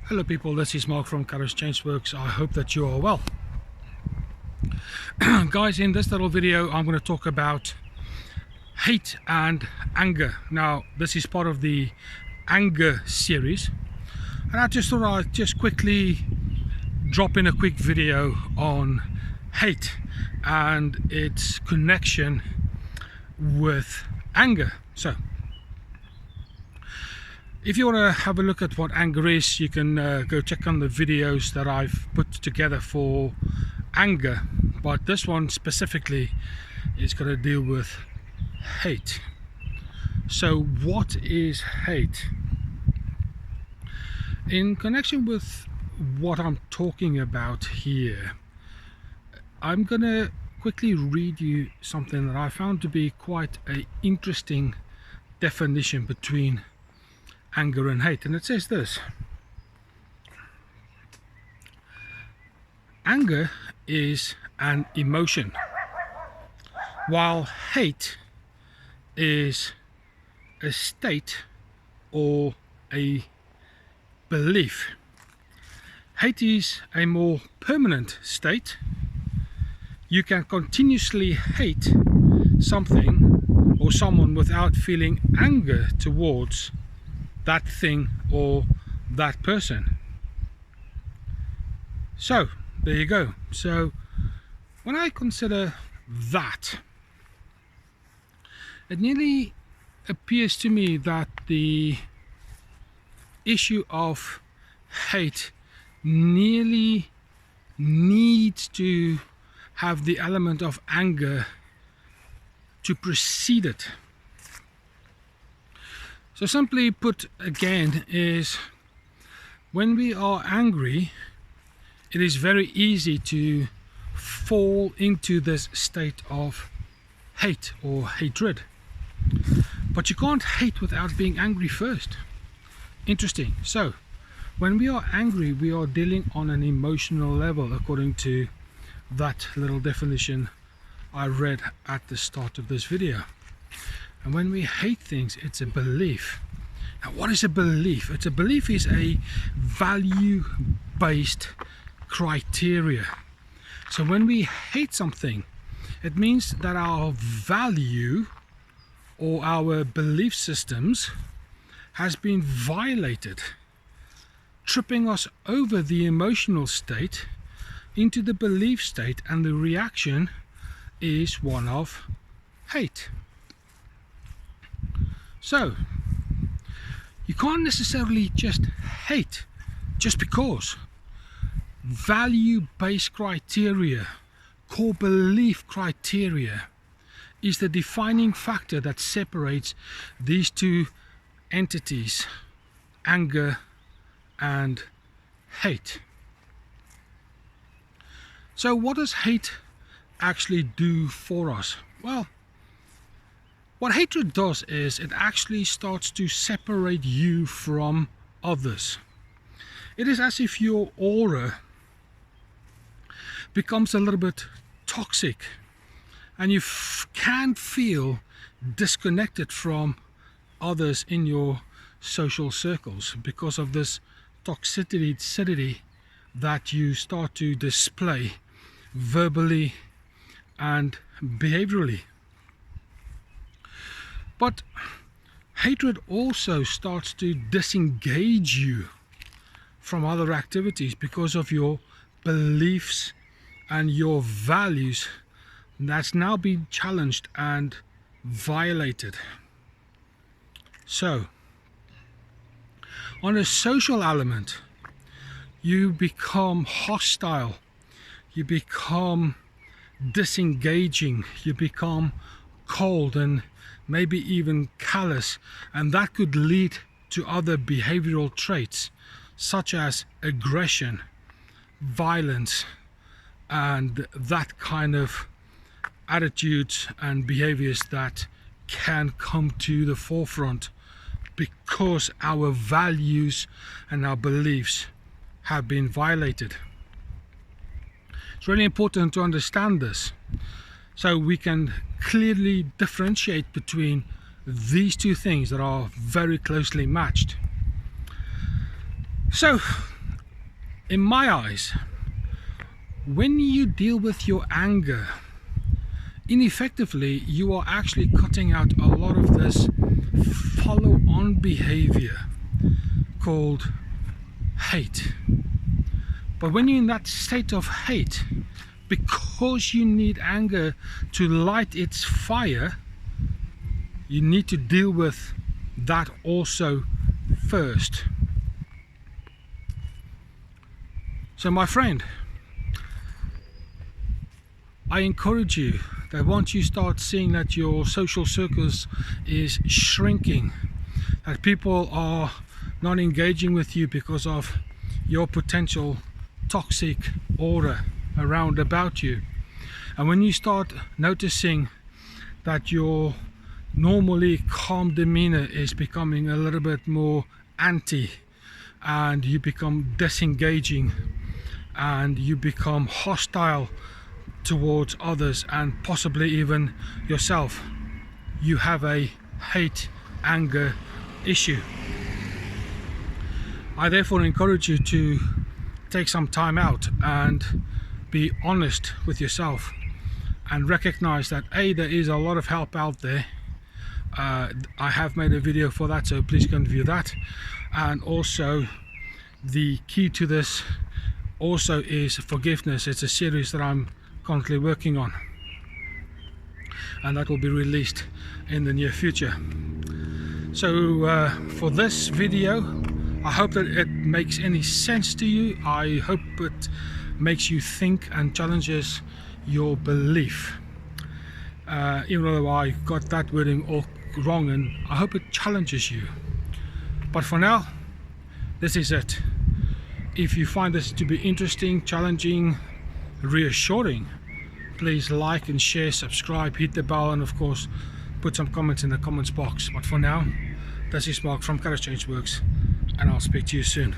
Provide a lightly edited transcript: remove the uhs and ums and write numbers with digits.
Hello people, this is Mark from Courage Changeworks. I hope that you are well. Guys, in this little video I'm going to talk about hate and anger. Now this is part of the anger series, and I just thought I'd just quickly drop in a quick video on hate and its connection with anger. So if you want to have a look at what anger is, you can go check on the videos that I've put together for anger, but this one specifically is going to deal with hate. So what is hate? In connection with what I'm talking about here, I'm going to quickly read you something that I found to be quite an interesting definition between anger and hate, and it says this: anger is an emotion, while hate is a state or a belief. Hate is a more permanent state. You can continuously hate something or someone without feeling anger towards that thing or that person. So there you go. So when I consider that, it nearly appears to me that the issue of hate nearly needs to have the element of anger to precede it. So simply put again is, when we are angry, it is very easy to fall into this state of hate or hatred. But you can't hate without being angry first. Interesting. So when we are angry, we are dealing on an emotional level, according to that little definition I read at the start of this video. And when we hate things, it's a belief. Now what is a belief? A belief is a value-based criteria. So when we hate something, it means that our value or our belief systems has been violated, tripping us over the emotional state into the belief state, and the reaction is one of hate. So you can't necessarily just hate just because. Value-based criteria, core belief criteria, is the defining factor that separates these two entities, anger and hate. So what does hate actually do for us? Well, what hatred does is it actually starts to separate you from others. It is as if your aura becomes a little bit toxic, and you can feel disconnected from others in your social circles because of this toxicity that you start to display verbally and behaviorally. But hatred also starts to disengage you from other activities because of your beliefs and your values that's now been challenged and violated. So on a social element, you become hostile, you become disengaging, you become cold and maybe even callous, and that could lead to other behavioral traits such as aggression, violence, and that kind of attitudes and behaviors that can come to the forefront because our values and our beliefs have been violated. It's really important to understand this, so we can clearly differentiate between these two things that are very closely matched. So in my eyes, when you deal with your anger, ineffectively, you are actually cutting out a lot of this follow-on behavior called hate. But when you're in that state of hate, because you need anger to light its fire, you need to deal with that also first. So my friend, I encourage you that once you start seeing that your social circles is shrinking, that people are not engaging with you because of your potential toxic aura around about you, and when you start noticing that your normally calm demeanor is becoming a little bit more anti, and you become disengaging and you become hostile towards others and possibly even yourself, you have a hate anger issue. I therefore encourage you to take some time out and be honest with yourself and recognize that there is a lot of help out there. I have made a video for that, so please go and view that. And also, the key to this also is forgiveness. It's a series that I'm currently working on, and that will be released in the near future. So for this video, I hope that it makes any sense to you. I hope it makes you think and challenges your belief, even though I got that wording all wrong, and I hope it challenges you. But for now, this is it. If you find this to be interesting, challenging, reassuring, please like and share, subscribe, hit the bell, and of course put some comments in the comments box. But for now, this is Mark from Courage Change Works, and I'll speak to you soon.